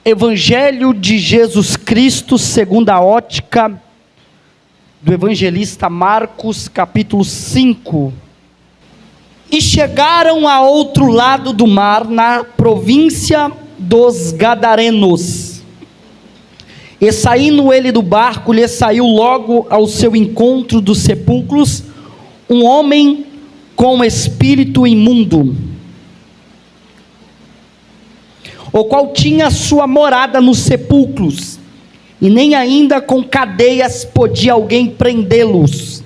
Evangelho de Jesus Cristo, segundo a ótica do evangelista Marcos, capítulo 5. E chegaram a outro lado do mar, na província dos Gadarenos. E saindo ele do barco, lhe saiu logo ao seu encontro dos sepulcros um homem com espírito imundo, o qual tinha sua morada nos sepulcros, e nem ainda com cadeias podia alguém prendê-los,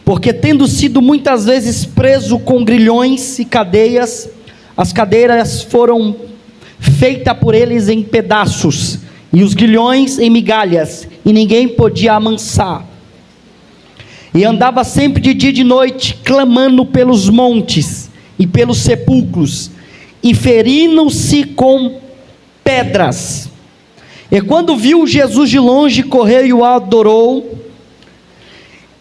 porque tendo sido muitas vezes preso com grilhões e cadeias, as cadeiras foram feitas por eles em pedaços, e os grilhões em migalhas, e ninguém podia amansar. E andava sempre de dia e de noite, clamando pelos montes e pelos sepulcros, e ferindo-se com pedras. E quando viu Jesus de longe, correu e o adorou,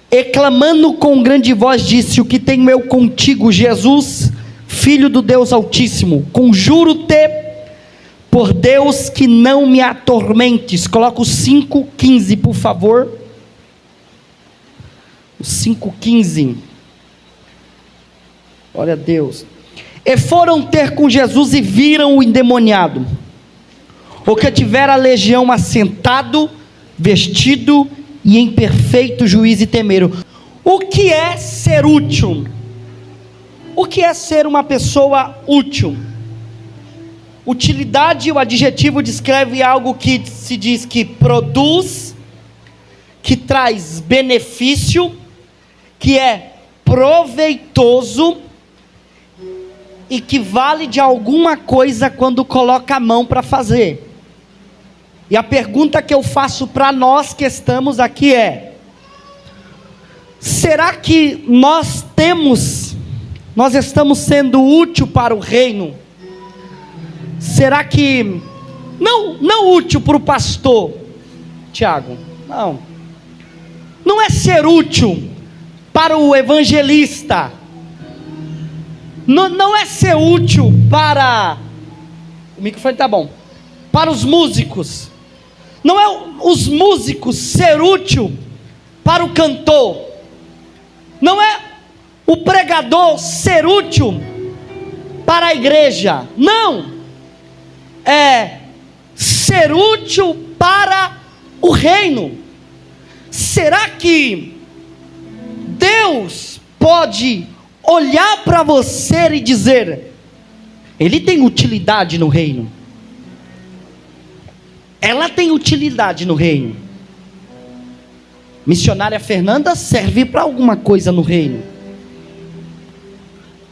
e clamando com grande voz disse: o que tenho eu contigo, Jesus, Filho do Deus Altíssimo? Conjuro-te por Deus que não me atormentes. Coloca o 5,15 por favor. O 5,15. Glória a Deus. E foram ter com Jesus e viram o endemoniado, o que tivera a legião, assentado, vestido e em perfeito juízo e temeram. O que é ser útil? O que é ser uma pessoa útil? Utilidade, o adjetivo descreve algo que se diz que produz, que traz benefício, que é proveitoso e que vale de alguma coisa quando coloca a mão para fazer. E a pergunta que eu faço para nós que estamos aqui é: será que nós estamos sendo útil para o reino? Será que não útil para o pastor, Tiago? Não é ser útil para o evangelista. Não é ser útil para, o microfone está bom, para os músicos. Não é os músicos ser útil para o cantor. Não é o pregador ser útil para a igreja. Não, é ser útil para o reino. Será que Deus pode olhar para você e dizer: ele tem utilidade no reino? Ela tem utilidade no reino. Missionária Fernanda serve para alguma coisa no reino.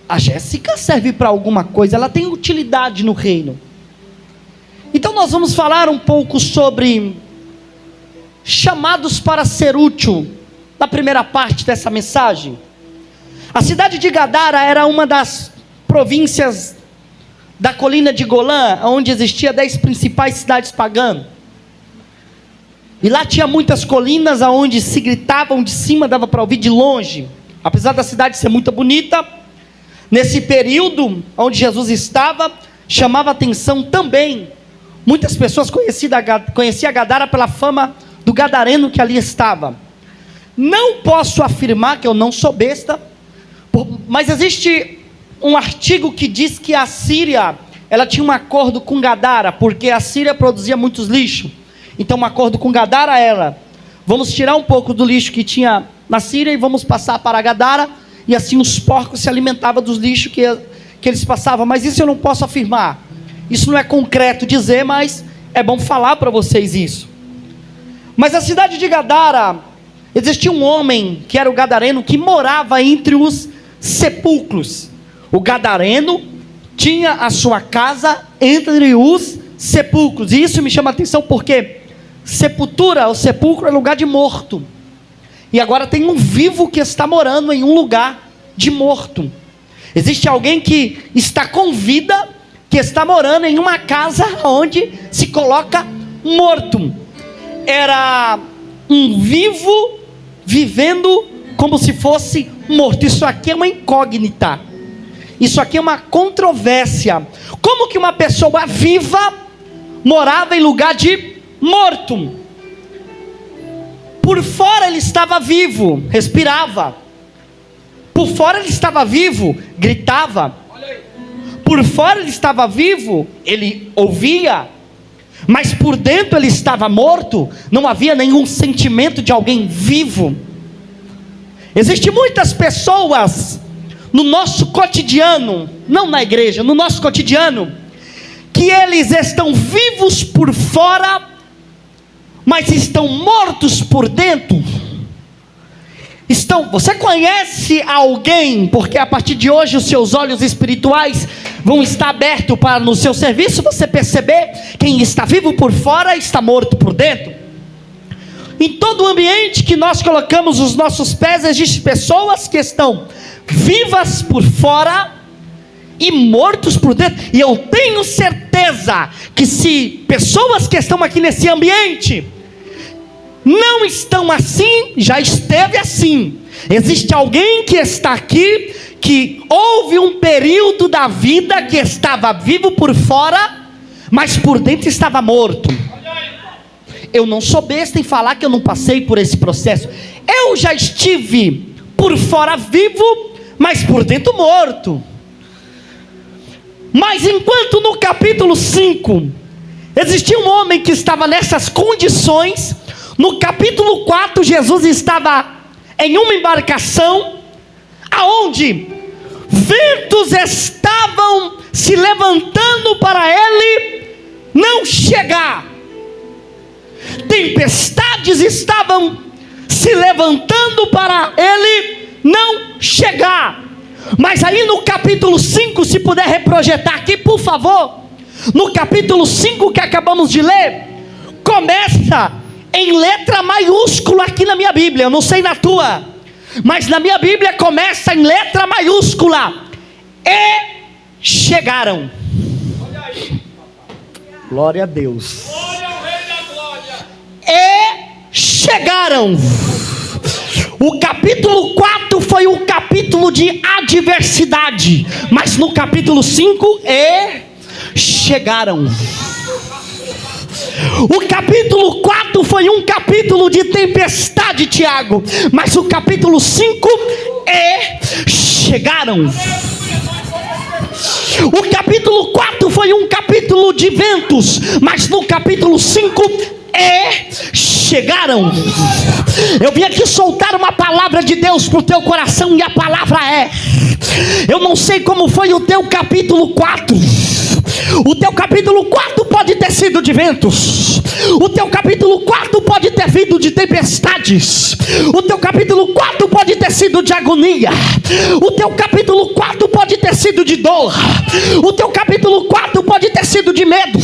A Jéssica serve para alguma coisa, ela tem utilidade no reino. Então nós vamos falar um pouco sobre chamados para ser útil, na primeira parte dessa mensagem. A cidade de Gadara era uma das províncias da colina de Golã, onde existia 10 principais cidades pagãs. E lá tinha muitas colinas, aonde se gritavam de cima, dava para ouvir de longe. Apesar da cidade ser muito bonita, nesse período onde Jesus estava, chamava atenção também. Muitas pessoas conheciam Gadara pela fama do gadareno que ali estava. Não posso afirmar que eu não sou besta, mas existe um artigo que diz que a Síria, ela tinha um acordo com Gadara, porque a Síria produzia muitos lixos. Então um acordo com Gadara era: vamos tirar um pouco do lixo que tinha na Síria e vamos passar para Gadara, e assim os porcos se alimentavam dos lixos que eles passavam. Mas isso eu não posso afirmar, isso não é concreto dizer, mas é bom falar para vocês isso. Mas a cidade de Gadara, existia um homem que era o gadareno, que morava entre os sepulcros. O gadareno tinha a sua casa entre os sepulcros, e isso me chama a atenção porque sepultura, o sepulcro é lugar de morto, e agora tem um vivo que está morando em um lugar de morto. Existe alguém que está com vida, que está morando em uma casa onde se coloca morto. Era um vivo vivendo como se fosse morto. Isso aqui é uma incógnita. Isso aqui é uma controvérsia. Como que uma pessoa viva morava em lugar de morto. Por fora ele estava vivo, respirava. Por fora ele estava vivo, gritava. Por fora ele estava vivo, ele ouvia. Mas por dentro ele estava morto. Não havia nenhum sentimento de alguém vivo. Existem muitas pessoas no nosso cotidiano, não na igreja, no nosso cotidiano, que eles estão vivos por fora, mas estão mortos por dentro. Você conhece alguém, porque a partir de hoje os seus olhos espirituais vão estar abertos para no seu serviço você perceber quem está vivo por fora e está morto por dentro. Em todo o ambiente que nós colocamos os nossos pés, existem pessoas que estão vivas por fora e mortos por dentro. E eu tenho certeza que se pessoas que estão aqui nesse ambiente não estão assim, já esteve assim. Existe alguém que está aqui, que houve um período da vida que estava vivo por fora, mas por dentro estava morto. Eu não sou besta em falar que eu não passei por esse processo. Eu já estive por fora vivo, mas por dentro morto. Mas enquanto no capítulo 5 existia um homem que estava nessas condições, no capítulo 4 Jesus estava em uma embarcação, aonde ventos estavam se levantando para ele não chegar. Tempestades estavam se levantando para ele não chegar. Mas aí no capítulo 5, se puder reprojetar aqui, por favor. No capítulo 5 que acabamos de ler, começa em letra maiúscula aqui na minha Bíblia. Eu não sei na tua, mas na minha Bíblia começa em letra maiúscula. E chegaram. Glória a Deus. E chegaram. O capítulo 4 foi um capítulo de adversidade, mas no capítulo 5 chegaram. O capítulo 4 foi um capítulo de tempestade, Tiago, mas o capítulo 5 chegaram. O capítulo 4 foi um capítulo de ventos, mas no capítulo 5 chegaram. Eu vim aqui soltar uma palavra de Deus para o teu coração, e a palavra eu não sei como foi o teu capítulo 4. O teu capítulo 4 pode ter sido de ventos. O teu capítulo 4 pode ter vindo de tempestades. O teu capítulo 4 pode ter sido de agonia. O teu capítulo 4 pode ter sido de dor. O teu capítulo 4 pode ter sido de medo.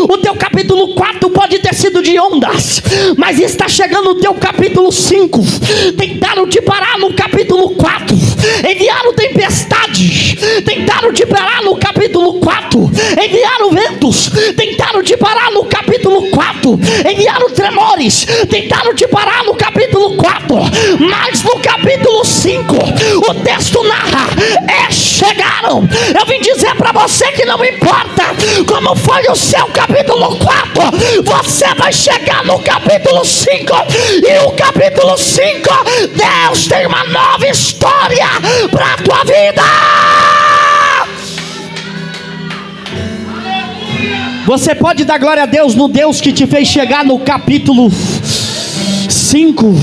O teu capítulo 4 pode ter sido de ondas. Mas está chegando o teu capítulo 5. Tentaram te parar no capítulo 4. Enviaram tempestade. Tentaram te parar no capítulo 4. Enviaram ventos. Tentaram te parar no capítulo 4. Enviaram tremores. Tentaram te parar no capítulo 4. Mas no capítulo 5 o texto narra: chegaram. Eu vim dizer para você que não importa como foi o seu capítulo 4, você vai chegar no capítulo 5. E o capítulo 5, Deus tem uma nova história para a tua vida. Você pode dar glória a Deus no Deus que te fez chegar no capítulo 5.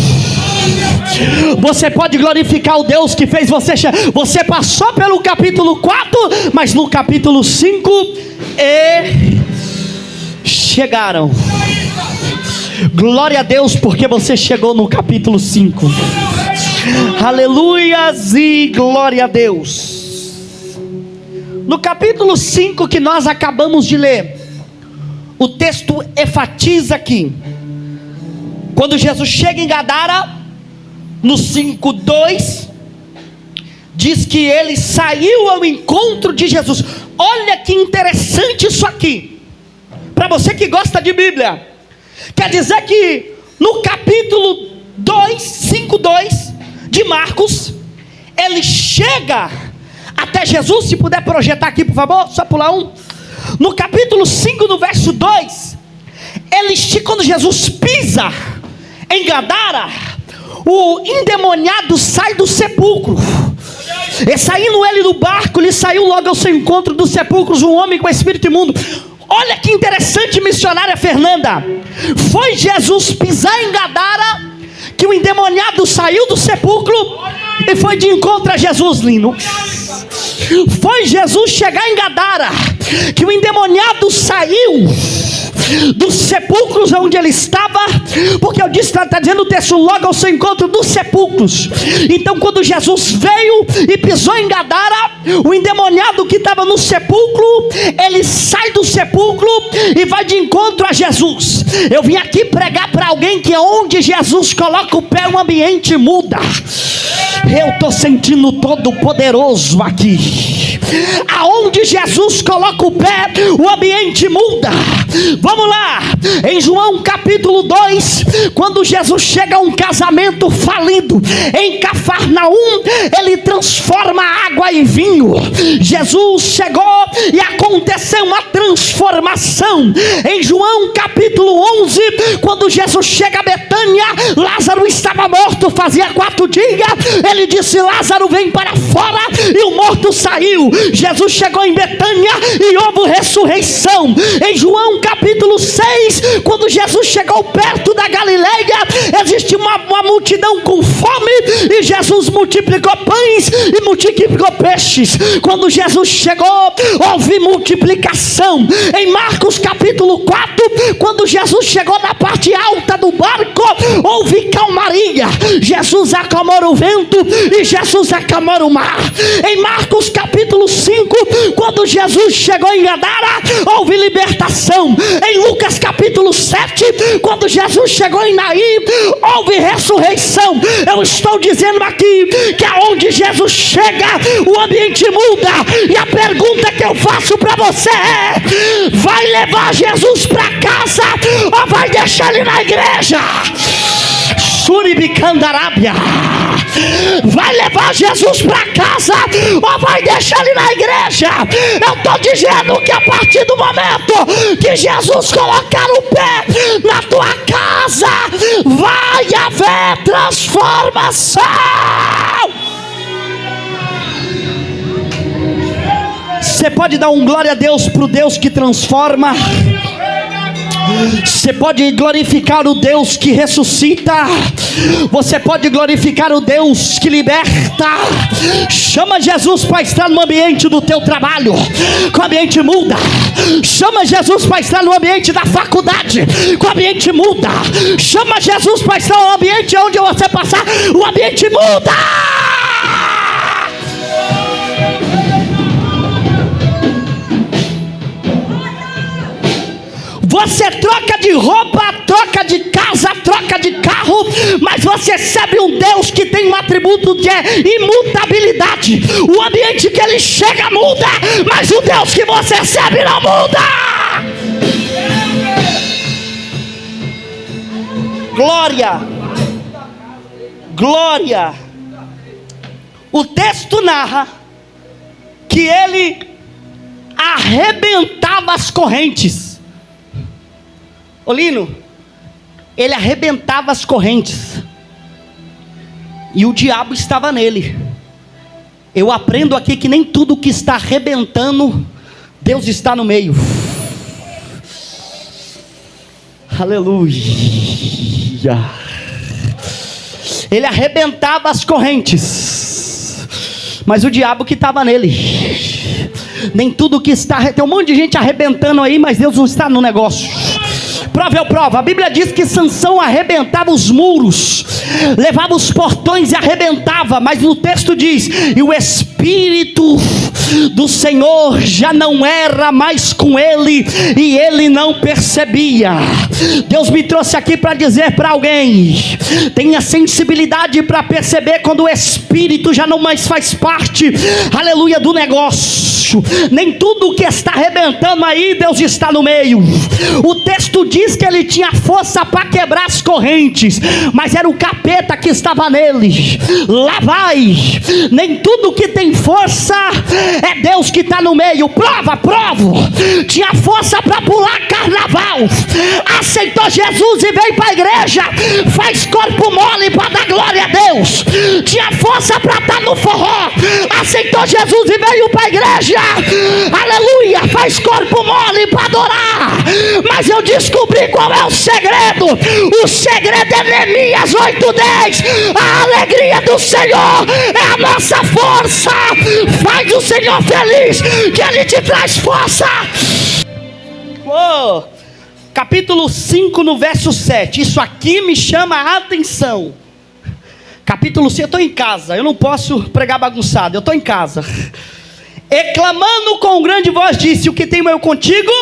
Você pode glorificar o Deus que fez você chegar. Você passou pelo capítulo 4, mas no capítulo 5 chegaram. Glória a Deus, porque você chegou no capítulo 5. Aleluias e glória a Deus. No capítulo 5 que nós acabamos de ler, o texto enfatiza aqui, quando Jesus chega em Gadara, no 5:2, diz que ele saiu ao encontro de Jesus. Olha que interessante isso aqui, para você que gosta de Bíblia. Quer dizer que no capítulo 5:2 de Marcos, ele chega até Jesus. Se puder projetar aqui, por favor, só pular um. No capítulo 5, no verso 2, quando Jesus pisa em Gadara, o endemoniado sai do sepulcro. E saindo ele do barco, ele saiu logo ao seu encontro dos sepulcros um homem com espírito imundo. Olha que interessante, missionária Fernanda. Foi Jesus pisar em Gadara que o endemoniado saiu do sepulcro e foi de encontro a Jesus, Lino. Foi Jesus chegar em Gadara que o endemoniado saiu dos sepulcros onde ele estava, porque eu disse, está dizendo o texto, logo ao seu encontro dos sepulcros. Então quando Jesus veio e pisou em Gadara, o endemoniado que estava no sepulcro, ele sai do sepulcro e vai de encontro a Jesus. Eu vim aqui pregar para alguém que onde Jesus coloca o pé, o ambiente muda. Eu estou sentindo todo poderoso aqui. Aonde Jesus coloca o pé, o ambiente muda. Vamos lá, em João capítulo 2, quando Jesus chega a um casamento falido em Cafarnaum, ele transforma água em vinho. Jesus chegou e aconteceu uma transformação. Em João capítulo 11, quando Jesus chega a Betânia, Lázaro estava morto fazia 4 dias. Ele disse: Lázaro, vem para fora, e o morto saiu. Jesus chegou em Betânia e houve ressurreição. Em João capítulo 6, quando Jesus chegou perto da Galileia, existe uma multidão com fome, e Jesus multiplicou pães e multiplicou peixes. Quando Jesus chegou, houve multiplicação. Em Marcos capítulo 4, quando Jesus chegou na parte alta do barco, houve calmaria. Jesus acalmou o vento e Jesus acalmou o mar. Em Marcos capítulo 5, quando Jesus chegou em Gadara, houve libertação. Em Lucas capítulo 7, quando Jesus chegou em Naim, houve ressurreição. Eu estou dizendo aqui que aonde Jesus chega, o ambiente muda. E a pergunta que eu faço para você é: vai levar Jesus para casa ou vai deixar ele na igreja? Suribicandarábia. Vai levar Jesus para casa ou vai deixar ele na igreja? Eu estou dizendo que a partir do momento que Jesus colocar o pé na tua casa, vai haver transformação. Você pode dar um glória a Deus para o Deus que transforma? Você pode glorificar o Deus que ressuscita. Você pode glorificar o Deus que liberta. Chama Jesus para estar no ambiente do teu trabalho, que o ambiente muda. Chama Jesus para estar no ambiente da faculdade, que o ambiente muda. Chama Jesus para estar no ambiente onde você passar, o ambiente muda. Você troca de roupa, troca de casa, troca de carro, mas você serve um Deus que tem um atributo de imutabilidade. O ambiente que ele chega muda, mas o Deus que você serve não muda. Glória, glória. O texto narra que ele arrebentava as correntes. Olino, ele arrebentava as correntes e o diabo estava nele. Eu aprendo aqui que nem tudo que está arrebentando, Deus está no meio. Aleluia. Ele arrebentava as correntes, mas o diabo que estava nele. Nem tudo que está, tem um monte de gente arrebentando aí, mas Deus não está no negócio. Prova é prova. A Bíblia diz que Sansão arrebentava os muros, levava os portões e arrebentava. Mas no texto diz: e o Espírito do Senhor já não era mais com ele, e ele não percebia. Deus me trouxe aqui para dizer para alguém: tenha sensibilidade para perceber quando o Espírito já não mais faz parte, aleluia, do negócio. Nem tudo que está arrebentando aí, Deus está no meio. O texto diz que ele tinha força para quebrar as correntes, mas era o capeta que estava nele. Lá vai. Nem tudo que tem tem força, é Deus que está no meio. Provo. Tinha força para pular carnaval, aceitou Jesus e veio para a igreja, faz corpo mole para dar glória a Deus. Tinha força para estar no forró, aceitou Jesus e veio para a igreja, aleluia, faz corpo mole para adorar. Mas eu descobri qual é o segredo. O segredo é Neemias 8:10. A alegria do Senhor é a nossa força. Faz o Senhor feliz, que Ele te traz força. Capítulo 5 no verso 7. Isso aqui me chama a atenção. Capítulo 5, eu estou em casa, eu não posso pregar bagunçado, eu estou em casa. E clamando com grande voz disse: o que tenho eu contigo?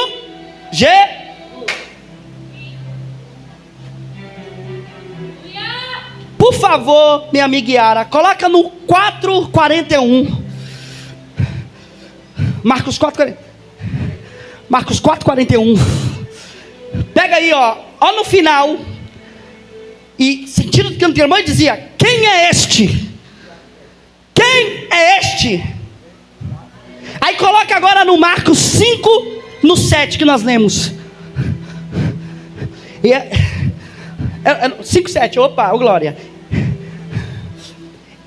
Por favor, minha amiga Yara, coloca no 4:41. Marcos 4:41. Pega aí, ó no final. E sentindo que a mãe dizia: quem é este? Quem é este? Aí coloca agora no Marcos 5, no 7 que nós lemos. 5, 7, opa, glória.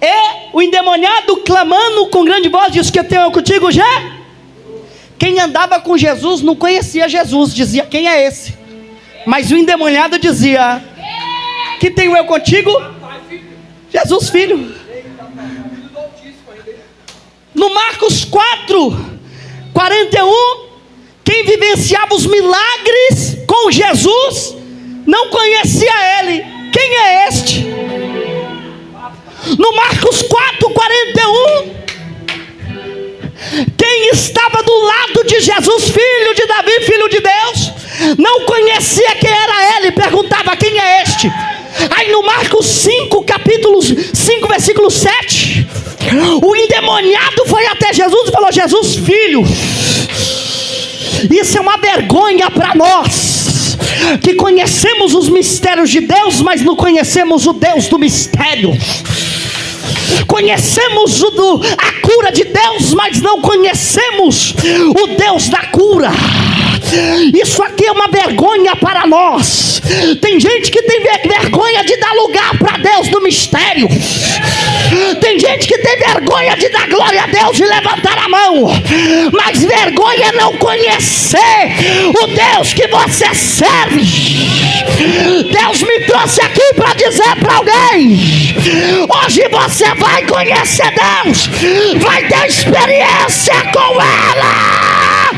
E o endemoniado clamando com grande voz disse: que eu tenho contigo já? Quem andava com Jesus não conhecia Jesus, dizia: quem é esse? Mas o endemoniado dizia: que tenho eu contigo? Jesus, filho. No Marcos 4:41, quem vivenciava os milagres com Jesus não conhecia ele. Quem é este? No Marcos 4:41, quem estava do lado de Jesus, filho de Davi, filho de Deus, não conhecia quem era ele, perguntava: quem é este? Aí no Marcos 5, capítulo 5, versículo 7, o endemoniado foi até Jesus e falou: Jesus, filho. Isso é uma vergonha para nós, que conhecemos os mistérios de Deus, mas não conhecemos o Deus do mistério. Conhecemos a cura de Deus, mas não conhecemos o Deus da cura. Isso aqui é uma vergonha para nós. Tem gente que tem vergonha de dar lugar para Deus do mistério. Tem gente que tem vergonha de dar glória a Deus e levantar a mão. Mas vergonha é não conhecer o Deus que você serve. Deus me trouxe aqui para dizer para alguém: hoje você vai conhecer Deus, vai ter experiência com ela.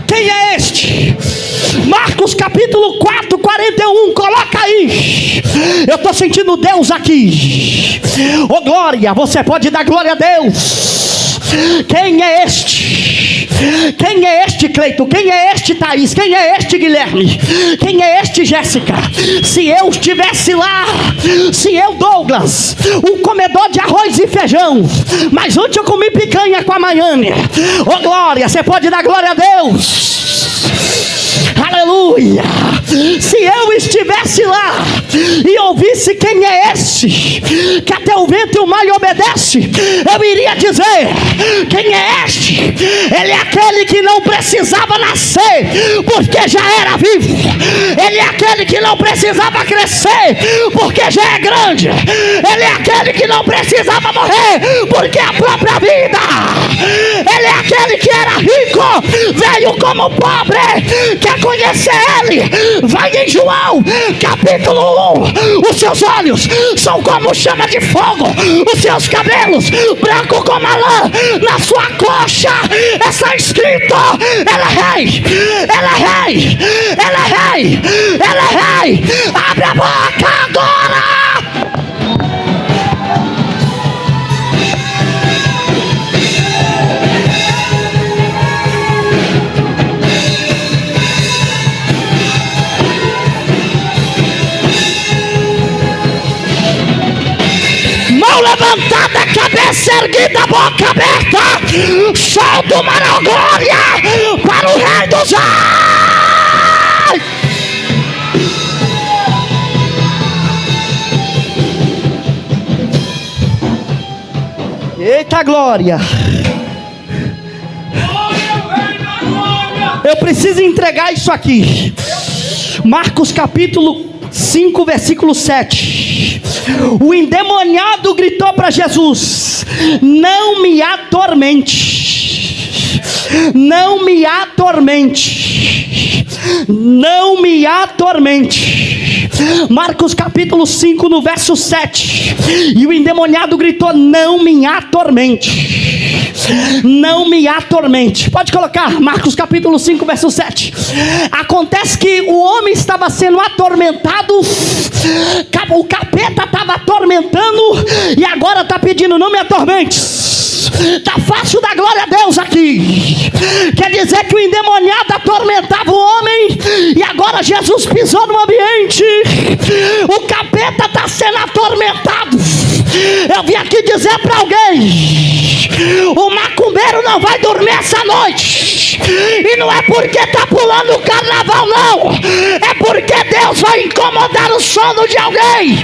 Quem é este? Marcos capítulo 4:41, coloca aí. Eu estou sentindo Deus aqui. Oh glória, você pode dar glória a Deus. Quem é este? Quem é este, Cleito? Quem é este, Thaís? Quem é este, Guilherme? Quem é este, Jéssica? Se eu estivesse lá, se eu, Douglas, um comedor de arroz e feijão, mas ontem eu comi picanha com a Maiane. Oh glória, você pode dar glória a Deus. Aleluia. Se eu estivesse lá e ouvisse quem é esse, que até o vento e o mar lhe obedece, eu iria dizer: quem é este? Ele é aquele que não precisava nascer, porque já era vivo. Ele é aquele que não precisava crescer, porque já é grande. Ele é aquele que não precisava morrer, porque é a própria vida. Ele é aquele que era rico, veio como pobre. Quer conhecer ele? Vai em João capítulo 1. Os seus olhos são como chama de fogo, os seus cabelos branco como a lã. Na sua coxa está escrito: ela é rei, ela é rei, ela é rei, ela é rei. Abre a boca agora. Levantada, cabeça erguida, boca aberta, solta uma glória para o Rei dos Reis. Eita glória! Eu preciso entregar isso aqui. Marcos capítulo 5, versículo 7. O endemoniado gritou para Jesus: não me atormente, não me atormente, não me atormente. Marcos capítulo 5, no verso 7. E o endemoniado gritou: não me atormente, não me atormente. Pode colocar, Marcos capítulo 5, verso 7. Acontece que o homem estava sendo atormentado, o capeta estava atormentando, e agora está pedindo: não me atormentes. Está fácil da glória a Deus aqui. Quer dizer que o endemoniado atormentava o homem, e agora Jesus pisou no ambiente. O capeta está sendo atormentado. Eu vim aqui dizer para alguém: o macumbeiro não vai dormir essa noite. E não é porque está pulando o carnaval, não. É porque Deus vai incomodar o sono de alguém.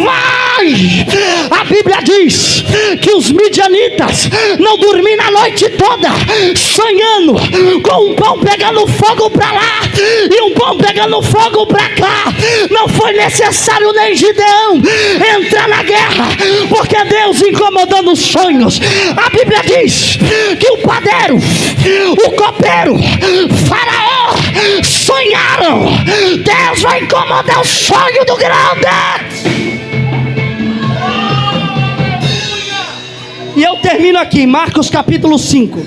Vai! A Bíblia diz que os midianitas não dormiram a noite toda, sonhando com um pão pegando fogo para lá e um pão pegando fogo para cá. Não foi necessário nem Gideão entrar na guerra, porque Deus incomodando os sonhos. A Bíblia diz que o padeiro, o copeiro, Faraó sonharam. Deus vai incomodar o sonho do grande. E eu termino aqui, Marcos capítulo 5,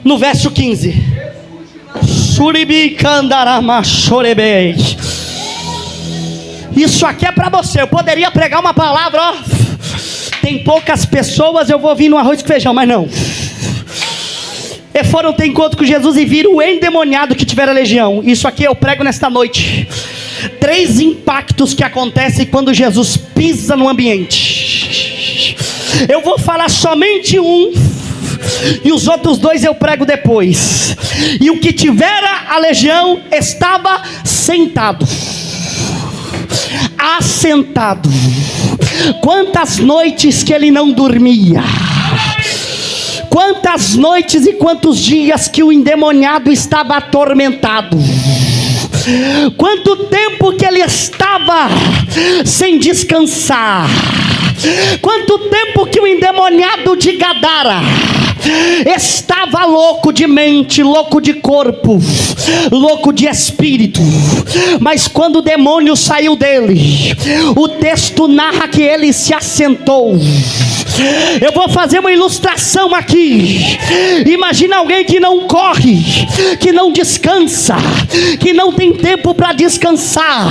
no verso 15. Isso aqui é para você. Eu poderia pregar uma palavra, ó, tem poucas pessoas, eu vou vir no arroz com feijão, mas não. E foram ter encontro com Jesus e viram o endemoniado que tiver a legião. Isso aqui eu prego nesta noite. 3 impactos que acontecem quando Jesus pisa no ambiente. Eu vou falar somente um, e os outros 2 eu prego depois. E o que tivera a legião estava sentado, assentado. Quantas noites que ele não dormia, quantas noites e quantos dias que o endemoniado estava atormentado, quanto tempo que ele estava sem descansar, quanto tempo que o endemoniado de Gadara estava louco de mente, louco de corpo, louco de espírito. Mas quando o demônio saiu dele, o texto narra que ele se assentou. Eu vou fazer uma ilustração aqui. Imagina alguém que não corre, que não descansa, que não tem tempo para descansar,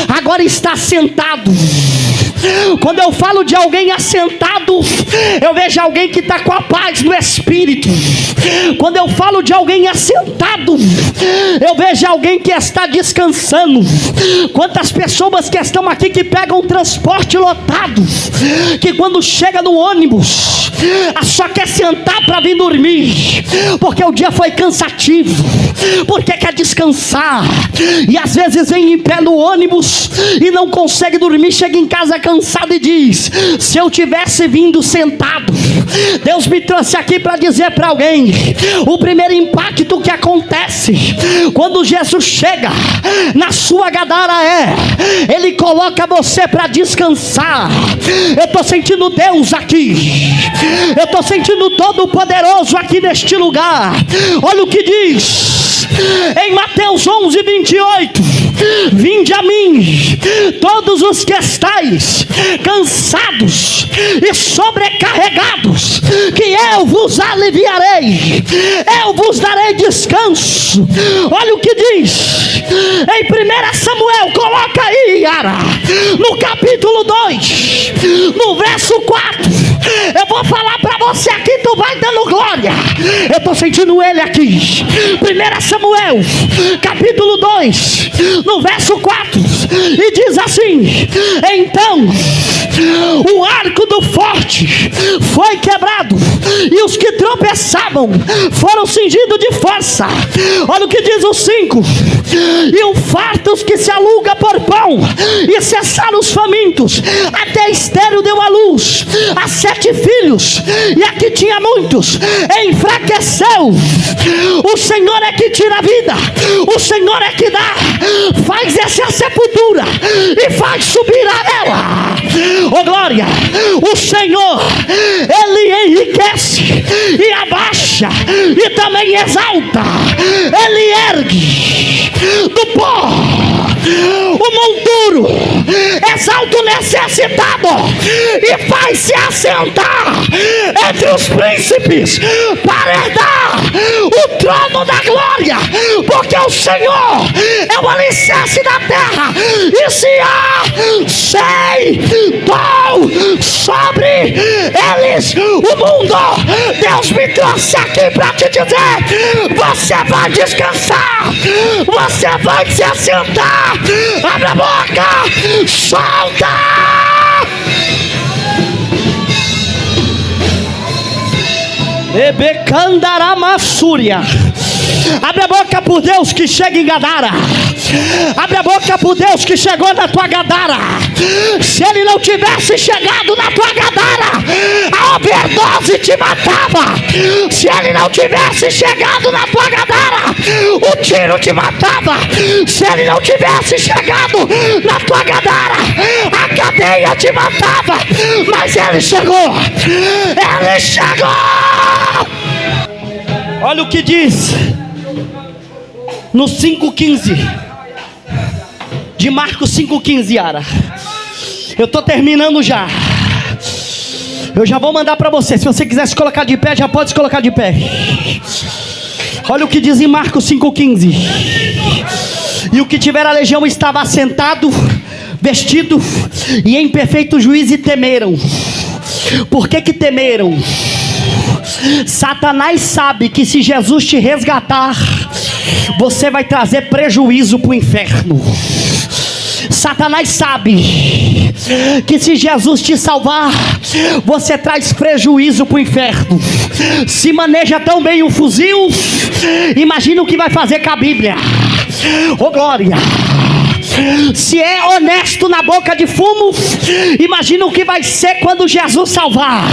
agora está sentado. Quando eu falo de alguém assentado, eu vejo alguém que está com a paz no espírito. Quando eu falo de alguém assentado, eu vejo alguém que está descansando. Quantas pessoas que estão aqui que pegam um transporte lotado, que quando chega no ônibus só quer sentar para vir dormir, porque o dia foi cansativo, porque quer descansar, e às vezes vem em pé no ônibus e não consegue dormir, chega em casa cansado e diz: se eu tivesse vindo sentado. Deus me trouxe aqui para dizer para alguém: o primeiro impacto que acontece quando Jesus chega na sua Gadara ele coloca você para descansar. Eu estou sentindo Deus aqui, eu estou sentindo Todo-Poderoso aqui neste lugar. Olha o que diz em Mateus 11, 28: vinde a mim, todos os que estáis cansados e sobrecarregados, que eu vos aliviarei, eu vos darei descanso. Olha o que diz em 1 Samuel, coloca aí, Yara, no capítulo 2, no verso 4. Eu vou falar para você aqui, tu vai dando glória. Eu estou sentindo ele aqui. 1 Samuel, capítulo 2, no verso 4, e diz assim: então o arco do forte foi quebrado, e os que tropeçavam foram cingidos de força. Olha o que diz o 5: e um fartos que se aluga por pão, e cessaram os famintos. Até Estéril deu à luz a 7 filhos, e a que tinha muitos enfraqueceu. O Senhor é que tira a vida, o Senhor é que dá, faz essa sepultura e faz subir a ela. Oh glória, o Senhor, Ele enriquece e abaixa, e também exalta. Ele ergue do pó o monturo, exalta o necessitado e faz se assentar entre os príncipes para herdar o trono da glória, porque o Senhor é o alicerce da terra, e se há dom sobre eles o mundo. Deus me trouxe aqui para te dizer: você vai descansar, você vai se assentar. Abre a boca, solta! Ebecandaramasúria. Abre a boca por Deus que chega em Gadara. Abre a boca por Deus que chegou na tua Gadara. Se Ele não tivesse chegado na tua Gadara, a overdose te matava. Se Ele não tivesse chegado na tua Gadara, o tiro te matava. Se Ele não tivesse chegado na tua Gadara, a cadeia te matava. Mas Ele chegou. Ele chegou. Olha o que diz no 5,15 de Marcos 5,15, Yara. Eu estou terminando já. Eu já vou mandar para você. Se você quiser se colocar de pé, já pode se colocar de pé. Olha o que diz em Marcos 5,15. E o que tiver a legião estava assentado, vestido e em perfeito juízo, e temeram. Por que temeram? Satanás sabe que se Jesus te resgatar, você vai trazer prejuízo para o inferno. Satanás sabe que se Jesus te salvar, você traz prejuízo para o inferno. Se maneja tão bem um fuzil, imagina o que vai fazer com a Bíblia. Oh glória! Se é honesto na boca de fumo, imagina o que vai ser quando Jesus salvar.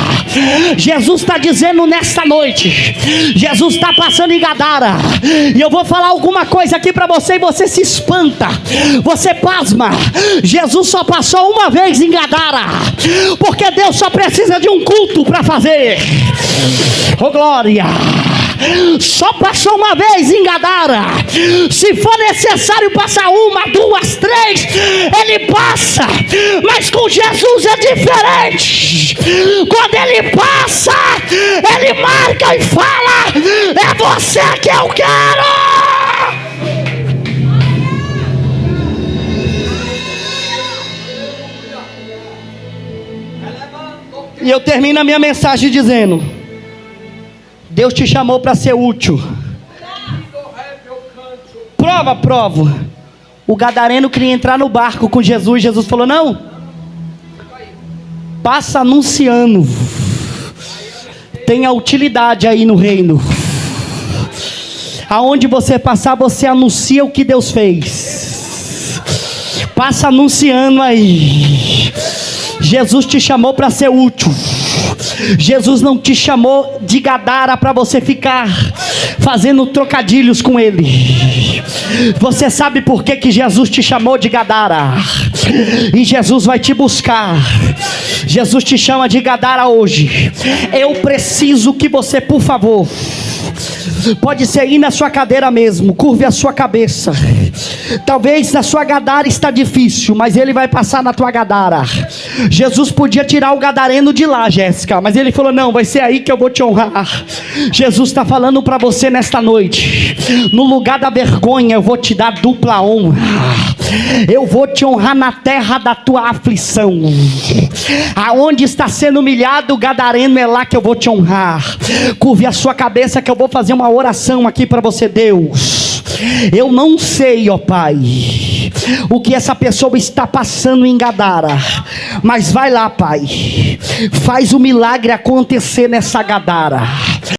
Jesus está dizendo nesta noite, Jesus está passando em Gadara, e eu vou falar alguma coisa aqui para você, e você se espanta, você pasma. Jesus só passou uma vez em Gadara, porque Deus só precisa de um culto para fazer. Oh glória! Só passou uma vez em Gadara. Se for necessário passar 1, 2, 3, Ele passa. Mas com Jesus é diferente. Quando Ele passa, Ele marca e fala: é você que eu quero. E eu termino a minha mensagem dizendo: Deus te chamou para ser útil. Prova. O gadareno queria entrar no barco com Jesus. Jesus falou: não, passa anunciando. Tenha utilidade aí no reino. Aonde você passar, você anuncia o que Deus fez. Passa anunciando aí. Jesus te chamou para ser útil. Jesus não te chamou de Gadara para você ficar fazendo trocadilhos com Ele. Você sabe por que Jesus te chamou de Gadara? E Jesus vai te buscar. Jesus te chama de Gadara hoje. Eu preciso que você, por favor, pode ser aí na sua cadeira mesmo, curve a sua cabeça. Talvez na sua Gadara está difícil, mas Ele vai passar na tua Gadara. Jesus podia tirar o gadareno de lá, Jéssica, mas Ele falou: não, vai ser aí que eu vou te honrar. Jesus está falando para você nesta noite: no lugar da vergonha eu vou te dar dupla honra. Eu vou te honrar na terra da tua aflição. Aonde está sendo humilhado o gadareno, é lá que eu vou te honrar. Curve a sua cabeça que eu vou fazer uma oração aqui para você. Deus, eu não sei, ó Pai, o que essa pessoa está passando em Gadara, Mas vai lá, Pai, faz o milagre acontecer nessa Gadara.